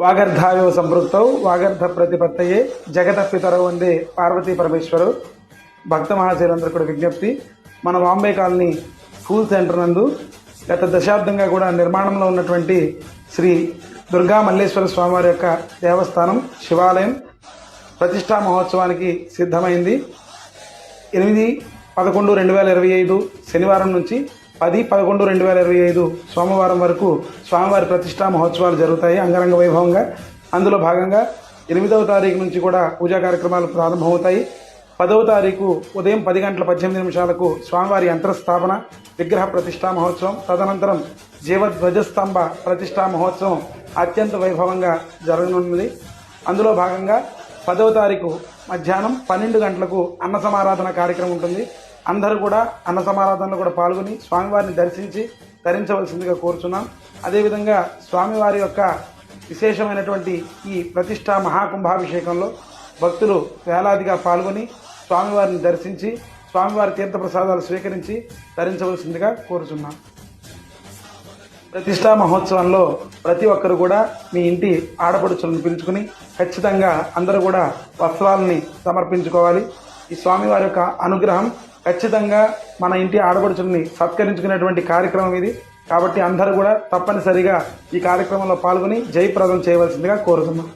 వాగర్ధాయో సంపృక్తౌ వాగర్ధ ప్రతిపత్తయే జగత పితరౌ వందే పార్వతీ పరమేశ్వరు. భక్త మహాశయులందరూ కూడా విజ్ఞప్తి, మన బాంబే కాలనీ స్కూల్ సెంటర్ నందు గత దశాబ్దంగా కూడా నిర్మాణంలో ఉన్నటువంటి శ్రీ దుర్గా మల్లేశ్వర స్వామివారి యొక్క దేవస్థానం శివాలయం ప్రతిష్టా మహోత్సవానికి సిద్ధమైంది. 8/11/2025 శనివారం నుంచి 10/11/2025 సోమవారం వరకు స్వామివారి ప్రతిష్టా మహోత్సవాలు జరుగుతాయి అంగరంగ వైభవంగా. అందులో భాగంగా 8వ తారీఖు నుంచి కూడా పూజా కార్యక్రమాలు ప్రారంభమవుతాయి. 10వ తారీఖు ఉదయం 10:18 స్వామివారి యంత్రస్థాపన విగ్రహ ప్రతిష్టా మహోత్సవం, తదనంతరం జీవధ్వజస్తంభ ప్రతిష్టా మహోత్సవం అత్యంత వైభవంగా జరగనున్నది. అందులో భాగంగా 10వ తారీఖు మధ్యాహ్నం 12 గంటలకు అన్న సమారాధన కార్యక్రమం ఉంటుంది. అందరూ కూడా అన్న సమారాధనలో కూడా పాల్గొని స్వామివారిని దర్శించి తరించవలసిందిగా కోరుచున్నాం. అదేవిధంగా స్వామివారి యొక్క విశేషమైనటువంటి ఈ ప్రతిష్టా మహాకుంభాభిషేకంలో భక్తులు వేలాదిగా పాల్గొని స్వామివారిని దర్శించి స్వామివారి తీర్థప్రసాదాలు స్వీకరించి తరించవలసిందిగా కోరుచున్నాం. ప్రతిష్టా మహోత్సవంలో ప్రతి ఒక్కరు కూడా మీ ఇంటి ఆడపడుచులను పిలుచుకుని ఖచ్చితంగా అందరూ కూడా వస్త్రాలని సమర్పించుకోవాలి. ఈ స్వామివారి యొక్క అనుగ్రహం ఖచ్చితంగా మన ఇంటి ఆడపడుచుల్ని సత్కరించుకునేటువంటి కార్యక్రమం ఇది. కాబట్టి అందరూ కూడా తప్పనిసరిగా ఈ కార్యక్రమంలో పాల్గొని జయప్రదం చేయవలసిందిగా కోరుతున్నాం.